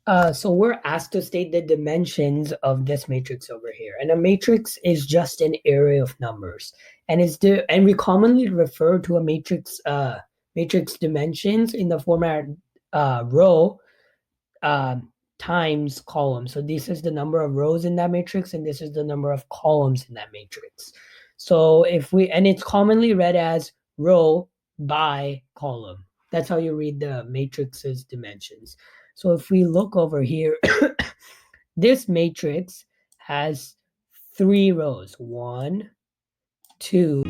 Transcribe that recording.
So we're asked to state the dimensions of this matrix over here, and a matrix is just an array of numbers, and we commonly refer to a matrix dimensions in the format row times column. So this is the number of rows in that matrix, and this is the number of columns in that matrix. So and it's commonly read as row by column. That's how you read the matrix's dimensions. So if we look over here, this matrix has 3 rows. 1, 2,